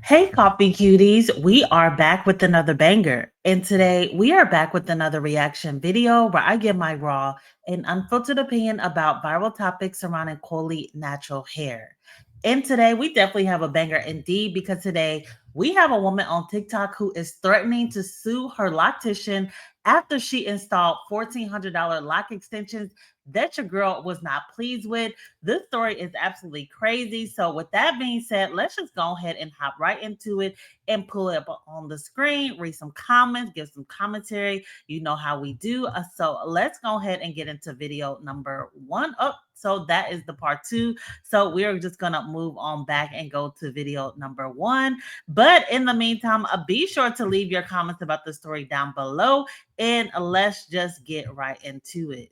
Hey, coffee cuties, we are back with another banger. And today we are back with another reaction video where I give my raw and unfiltered opinion about viral topics surrounding coily natural hair. And today we definitely have a banger indeed because today we have a woman on TikTok who is threatening to sue her loctician after she installed $1,400 lock extensions that your girl was not pleased with. This story is absolutely crazy. So, with that being said, let's just go ahead and hop right into it and pull it up on the screen, read some comments, give some commentary. You know how we do. So, let's go ahead and get into video number one. Oh, so that is the part two. So, we're just going to move on back and go to video number one. But in the meantime, be sure to leave your comments about the story down below and let's just get right into it.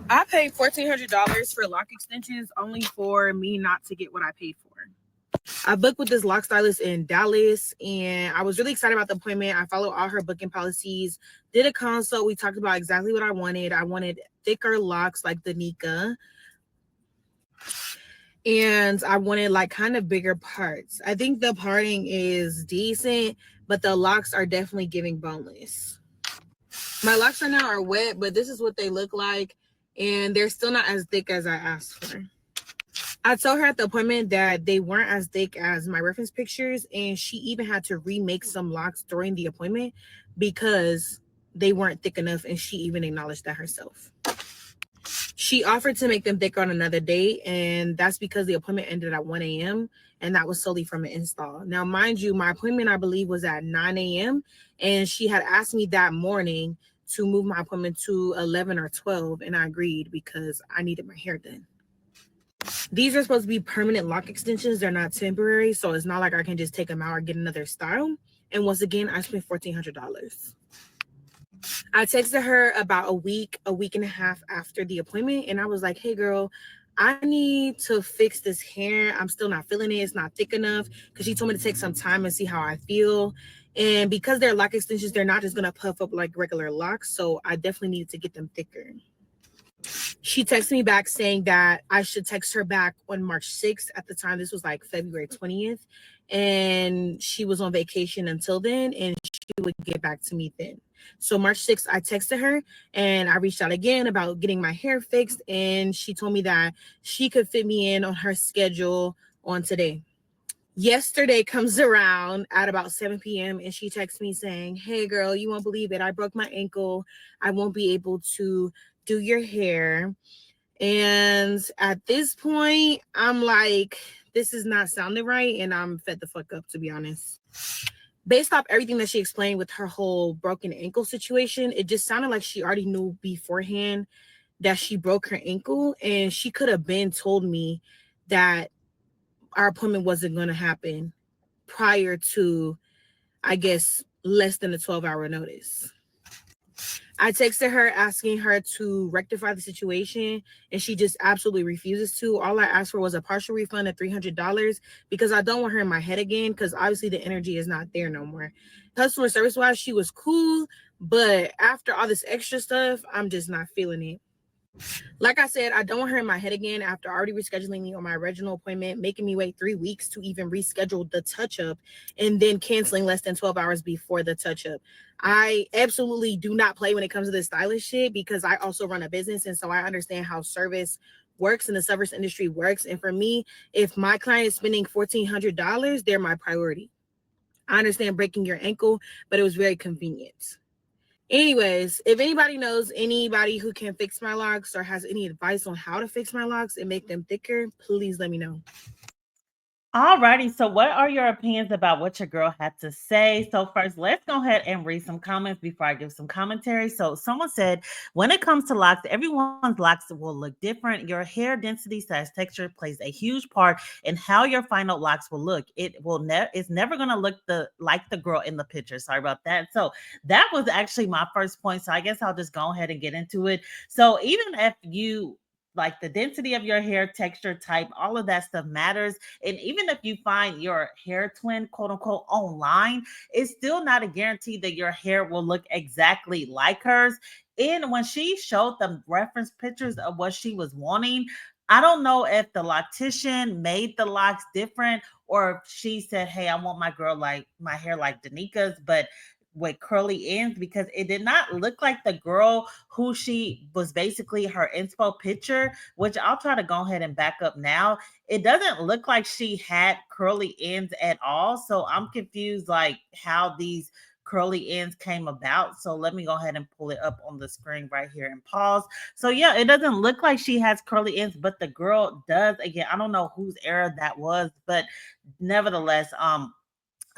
I paid $1,400 for lock extensions only for me not to get what I paid for. I booked with this lock stylist in Dallas and I was really excited about the appointment. I followed all her booking policies, did a consult. We talked about exactly what I wanted. I wanted thicker locks like the Nika. And I wanted like kind of bigger parts. I think the parting is decent, but the locks are definitely giving boneless. My locks right now are wet, but this is what they look like. And they're still not as thick as I asked for. I told her at the appointment that they weren't as thick as my reference pictures, and she even had to remake some locks during the appointment because they weren't thick enough, and she even acknowledged that herself. She offered to make them thicker on another day, and that's because the appointment ended at 1 a.m., and that was solely from an install. Now, mind you, my appointment, I believe, was at 9 a.m., and she had asked me that morning to move my appointment to 11 or 12, and I agreed because I needed my hair done. These are supposed to be permanent lock extensions. They're not temporary, so it's not like I can just take them out or get another style. And once again, I spent $1,400. I texted her about a week and a half after the appointment, and I was like, hey, girl, I need to fix this hair. I'm still not feeling it. It's not thick enough, because she told me to take some time and see how I feel. And because they're lock extensions, they're not just going to puff up like regular locks, so I definitely needed to get them thicker. She texted me back saying that I should text her back on March 6th. At the time, this was like February 20th. And she was on vacation until then, and she would get back to me then. So March 6th, I texted her and I reached out again about getting my hair fixed. And she told me that she could fit me in on her schedule on today. Yesterday comes around at about 7 p.m. and she texts me saying, hey, girl, you won't believe it. I broke my ankle. I won't be able to do your hair. And at this point, I'm like, this is not sounding right. And I'm fed the fuck up, to be honest. Based off everything that she explained with her whole broken ankle situation, it just sounded like she already knew beforehand that she broke her ankle. And she could have been told me that our appointment wasn't going to happen prior to, I guess, less than a 12-hour notice. I texted her asking her to rectify the situation, and she just absolutely refuses to. All I asked for was a partial refund of $300 because I don't want her in my head again, because obviously the energy is not there no more. Customer service-wise, she was cool, but after all this extra stuff, I'm just not feeling it. Like I said, I don't want her in my head again after already rescheduling me on my original appointment, making me wait 3 weeks to even reschedule the touch-up, and then canceling less than 12 hours before the touch-up. I absolutely do not play when it comes to this stylish shit, because I also run a business, and so I understand how service works and the service industry works. And for me, if my client is spending $1,400, they're my priority. I understand breaking your ankle, but it was very convenient. Anyways, if anybody knows anybody who can fix my locks or has any advice on how to fix my locks and make them thicker, please let me know. Alrighty, so what are your opinions about what your girl had to say? So first, let's go ahead and read some comments before I give some commentary. So someone said, when it comes to locks, everyone's locks will look different. Your hair density size texture plays a huge part in how your final locks will look. It's never gonna look like the girl in the picture. Sorry about that. So that was actually my first point. So I guess I'll just go ahead and get into it. So even if you like the density of your hair texture type, all of that stuff matters. And even if you find your hair twin, quote unquote, online, it's still not a guarantee that your hair will look exactly like hers. And when she showed the reference pictures of what she was wanting, I don't know if the loctician made the locks different or if she said, hey, I want my girl like my hair like Danika's, but with curly ends, because it did not look like the girl who she was basically her inspo picture, which I'll try to go ahead and back up now. It doesn't look like she had curly ends at all. So I'm confused like how these curly ends came about. So let me go ahead and pull it up on the screen right here and pause. So yeah, it doesn't look like she has curly ends, but the girl does. Again, I don't know whose era that was, but nevertheless,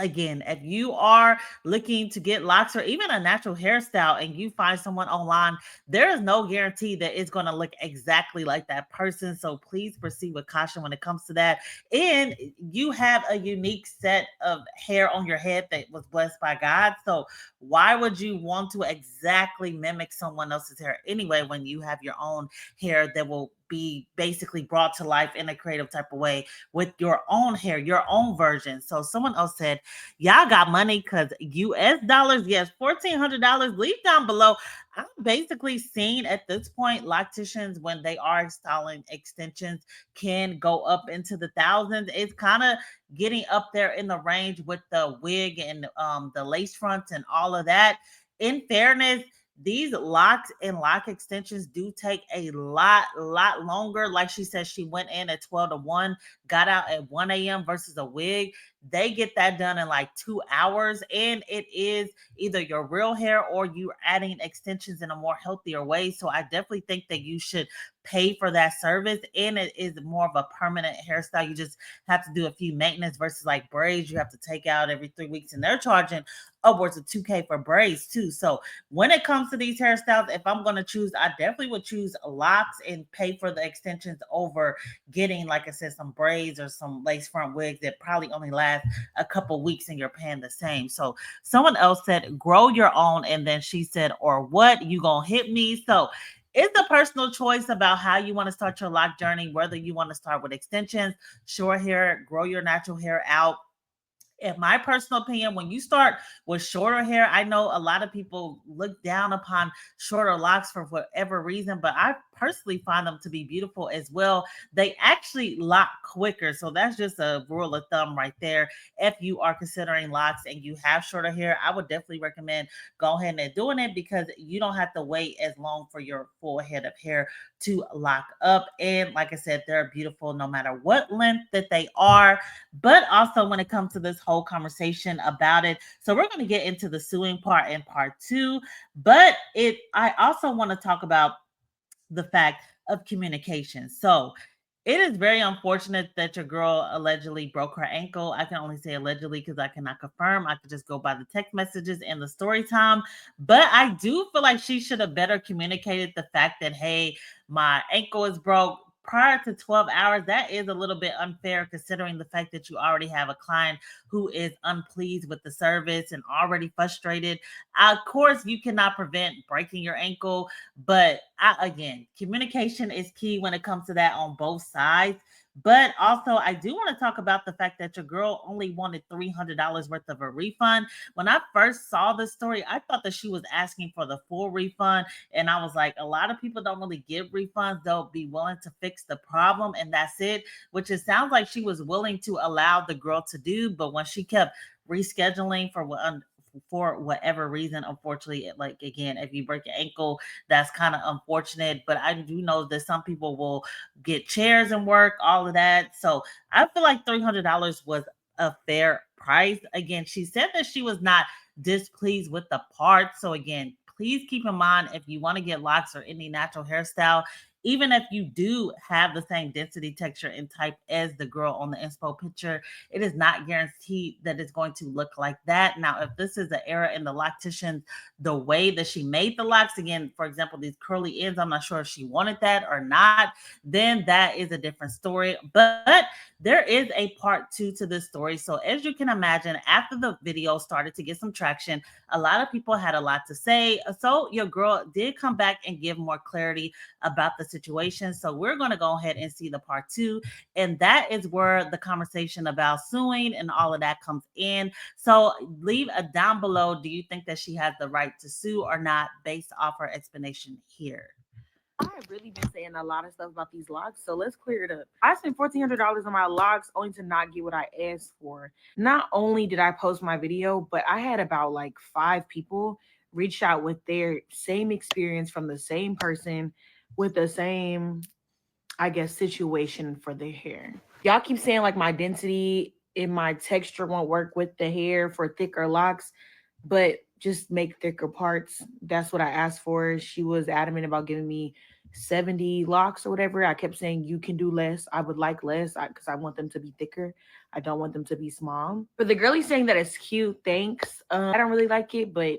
again, if you are looking to get locks or even a natural hairstyle and you find someone online, there is no guarantee that it's going to look exactly like that person. So please proceed with caution when it comes to that. And you have a unique set of hair on your head that was blessed by God. So why would you want to exactly mimic someone else's hair anyway when you have your own hair that will be basically brought to life in a creative type of way with your own hair, your own version? So someone else said, y'all got money because US dollars, yes, $1,400. Leave down below. I'm basically seeing at this point, locticians, when they are installing extensions, can go up into the thousands. It's kind of getting up there in the range with the wig and the lace fronts and all of that. In fairness, these locks and lock extensions do take a lot longer. Like she said, she went in at 12 to 1, got out at 1 a.m. versus a wig. They get that done in like 2 hours, and it is either your real hair or you're adding extensions in a more healthier way. So I definitely think that you should pay for that service, and it is more of a permanent hairstyle. You just have to do a few maintenance versus like braids you have to take out every 3 weeks, and they're charging upwards of 2K for braids too. So when it comes to these hairstyles, if I'm going to choose, I definitely would choose locks and pay for the extensions over getting, like I said, some braids or some lace front wigs that probably only last a couple weeks and you're paying the same. So someone else said, grow your own. And then she said, or what? You gonna hit me? So it's a personal choice about how you want to start your lock journey, whether you want to start with extensions, short hair, grow your natural hair out. In my personal opinion, when you start with shorter hair, I know a lot of people look down upon shorter locks for whatever reason, but I personally find them to be beautiful as well. They actually lock quicker. So that's just a rule of thumb right there. If you are considering locks and you have shorter hair, I would definitely recommend go ahead and doing it because you don't have to wait as long for your full head of hair to lock up. And like I said, they're beautiful no matter what length that they are, but also when it comes to this whole conversation about it. So we're going to get into the suing part in part two, but I also want to talk about the fact of communication. So it is very unfortunate that your girl allegedly broke her ankle. I can only say allegedly because I cannot confirm. I could just go by the text messages and the story time. But I do feel like she should have better communicated the fact that, hey, my ankle is broke prior to 12 hours. That is a little bit unfair considering the fact that you already have a client who is unpleased with the service and already frustrated. Of course, you cannot prevent breaking your ankle, but again, communication is key when it comes to that on both sides. But also, I do want to talk about the fact that your girl only wanted $300 worth of a refund. When I first saw this story, I thought that she was asking for the full refund. And I was like, a lot of people don't really give refunds. They'll be willing to fix the problem, and that's it, which it sounds like she was willing to allow the girl to do. But when she kept rescheduling for whatever reason, unfortunately, like again, if you break your ankle, that's kind of unfortunate. But I do know that some people will get chairs and work, all of that. So I feel like $300 was a fair price. Again, she said that she was not displeased with the part. So again, please keep in mind if you want to get locks or any natural hairstyle, even if you do have the same density, texture, and type as the girl on the inspo picture, it is not guaranteed that it's going to look like that. Now, if this is an error in the loctician, the way that she made the locks, again, for example, these curly ends, I'm not sure if she wanted that or not, then that is a different story. But there is a part two to this story. So as you can imagine, after the video started to get some traction, a lot of people had a lot to say. So your girl did come back and give more clarity about the situation. So we're going to go ahead and see the part two. And that is where the conversation about suing and all of that comes in. So leave a down below. Do you think that she has the right to sue or not based off her explanation here? I've really been saying a lot of stuff about these locks, so let's clear it up. I spent $1,400 on my locks only to not get what I asked for. Not only did I post my video, but I had about like 5 people reach out with their same experience from the same person with the same, I guess, situation for their hair. Y'all keep saying like my density in my texture won't work with the hair for thicker locks, but just make thicker parts. That's what I asked for. She was adamant about giving me 70 locks or whatever. I kept saying you can do less. I would like less because I want them to be thicker. I don't want them to be small. For the girlie saying that it's cute, thanks. I don't really like it, but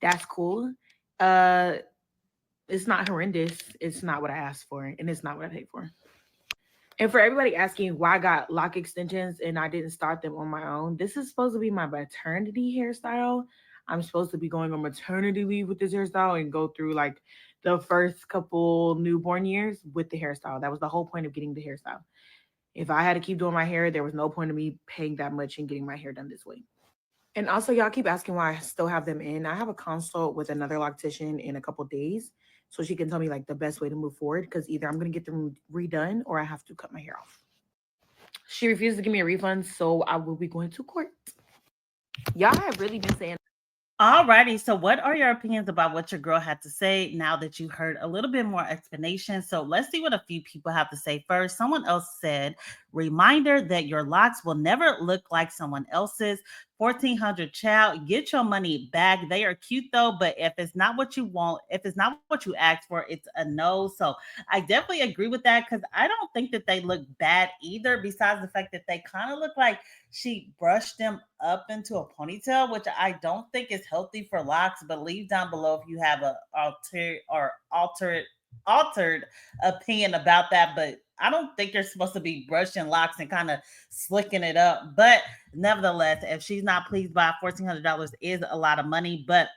that's cool. Uh, it's not horrendous. It's not what I asked for, and it's not what I paid for. And for everybody asking why I got lock extensions and I didn't start them on my own, this is supposed to be my maternity hairstyle. I'm supposed to be going on maternity leave with this hairstyle and go through like the first couple newborn years with the hairstyle. That was the whole point of getting the hairstyle. If I had to keep doing my hair, there was no point of me paying that much and getting my hair done this way. And also, y'all keep asking why I still have them in. I have a consult with another loctician in a couple days, so she can tell me like the best way to move forward. Because either I'm gonna get them redone or I have to cut my hair off. She refused to give me a refund, so I will be going to court. Y'all have really been saying. Alrighty, so what are your opinions about what your girl had to say now that you heard a little bit more explanation? So let's see what a few people have to say first. Someone else said, reminder that your locks will never look like someone else's. 1400 child, get your money back. They are cute though, but if it's not what you want, if it's not what you asked for, it's a no. So I definitely agree with that because I don't think that they look bad either, besides the fact that they kind of look like she brushed them up into a ponytail, which I don't think is healthy for locks. But leave down below if you have a altered opinion about that. But I don't think you're supposed to be brushing locks and kind of slicking it up. But nevertheless, if she's not pleased by $1,400 is a lot of money. But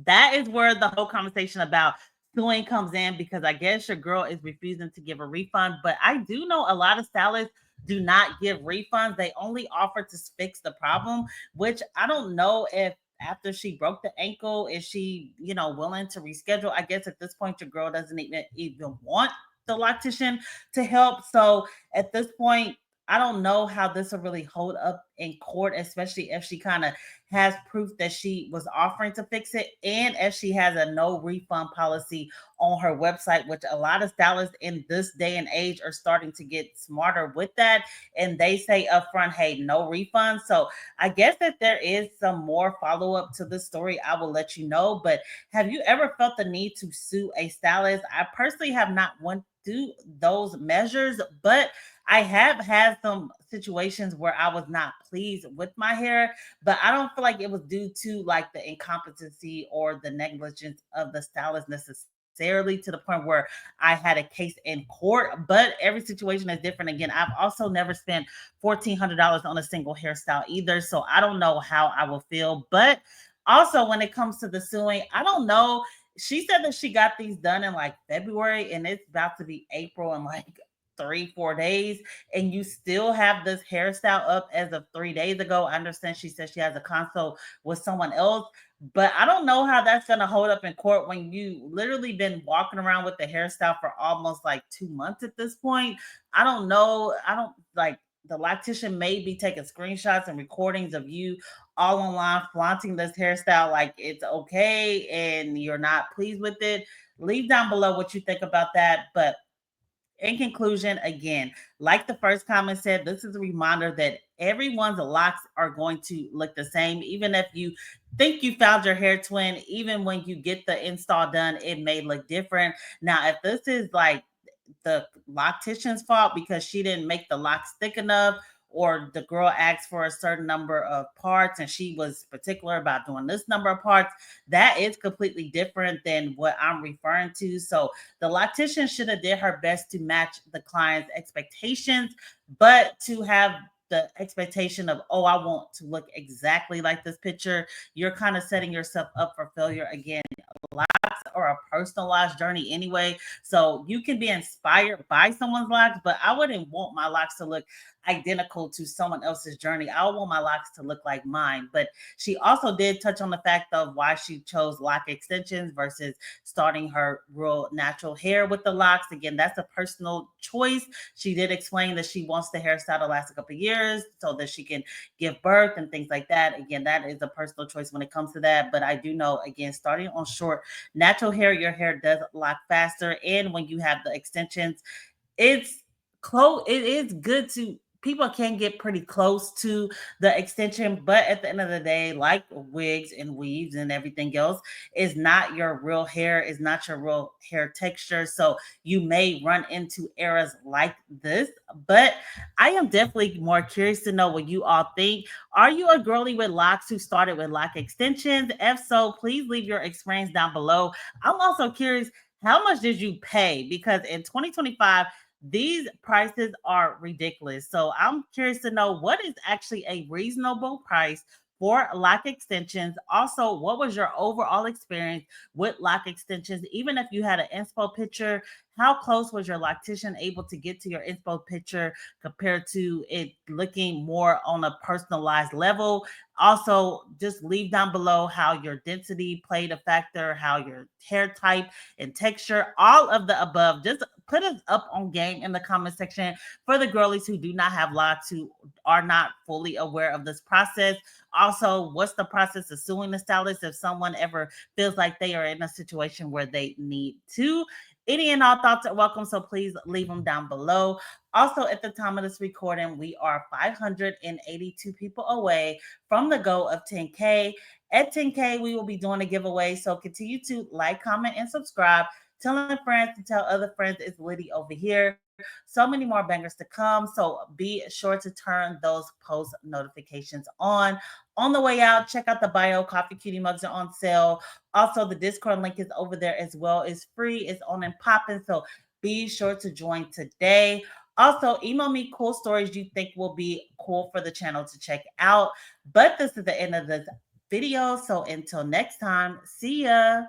that is where the whole conversation about suing comes in, because I guess your girl is refusing to give a refund. But I do know a lot of stylists do not give refunds. They only offer to fix the problem, which I don't know if after she broke the ankle, is she, willing to reschedule? I guess at this point, your girl doesn't even want the loctician to help. So at this point, I don't know how this will really hold up in court, especially if she kind of has proof that she was offering to fix it, and if she has a no refund policy on her website, which a lot of stylists in this day and age are starting to get smarter with that. And they say upfront, hey, no refund. So I guess that there is some more follow up to this story. I will let you know. But have you ever felt the need to sue a stylist? I personally have not went through those measures, but I have had some situations where I was not pleased with my hair, but I don't feel like it was due to like the incompetency or the negligence of the stylist necessarily, to the point where I had a case in court. But every situation is different. Again, I've also never spent $1,400 on a single hairstyle either, so I don't know how I will feel. But also, when it comes to the suing, I don't know. She said that she got these done in like February, and it's about to be April in like 3-4 days, and you still have this hairstyle up as of 3 days ago. I understand she said she has a consult with someone else, but I don't know how that's going to hold up in court when you literally been walking around with the hairstyle for almost like 2 months at this point. I don't know. I don't like, the loctician may be taking screenshots and recordings of you all online flaunting this hairstyle like it's okay and you're not pleased with it. Leave down below what you think about that. But in conclusion, again, like the first comment said, this is a reminder that everyone's locks are going to look the same. Even if you think you found your hair twin, even when you get the install done, it may look different. Now, if this is like the loctician's fault because she didn't make the locks thick enough, or the girl asked for a certain number of parts and she was particular about doing this number of parts, that is completely different than what I'm referring to. So the loctician should have did her best to match the client's expectations, but to have the expectation of, oh, I want to look exactly like this picture, you're kind of setting yourself up for failure. Again, locks are a personalized journey anyway. So you can be inspired by someone's locks, but I wouldn't want my locks to look identical to someone else's journey. I want my locks to look like mine. But she also did touch on the fact of why she chose lock extensions versus starting her real natural hair with the locks. Again, that's a personal choice. She did explain that she wants the hairstyle to last a couple of years so that she can give birth and things like that. Again, that is a personal choice when it comes to that. But I do know, again, starting on short natural hair, your hair does lock faster. And when you have the extensions, it's close. It is good to people can get pretty close to the extension, but at the end of the day, like wigs and weaves and everything else, is not your real hair, is not your real hair texture. So you may run into errors like this. But I am definitely more curious to know what you all think. Are you a girly with locks who started with lock extensions? If so, please leave your experience down below. I'm also curious, how much did you pay? Because in 2025, these prices are ridiculous. So I'm curious to know what is actually a reasonable price for lock extensions. Also, what was your overall experience with lock extensions? Even if you had an inspo picture, how close was your loctician able to get to your inspo picture compared to it looking more on a personalized level? Also, just leave down below how your density played a factor, how your hair type and texture, all of the above. Just put us up on game in the comment section for the girlies who do not have locks, who are not fully aware of this process. Also, what's the process of suing the stylist if someone ever feels like they are in a situation where they need to? Any and all thoughts are welcome, so please leave them down below. Also, at the time of this recording, we are 582 people away from the goal of 10K. At 10K, we will be doing a giveaway, so continue to like, comment, and subscribe. Telling friends to tell other friends it's Liddy over here. So many more bangers to come. So be sure to turn those post notifications on. On the way out, check out the bio. Coffee Cutie mugs are on sale. Also, the Discord link is over there as well. It's free, it's on and popping. So be sure to join today. Also, email me cool stories you think will be cool for the channel to check out. But this is the end of this video. So until next time, see ya.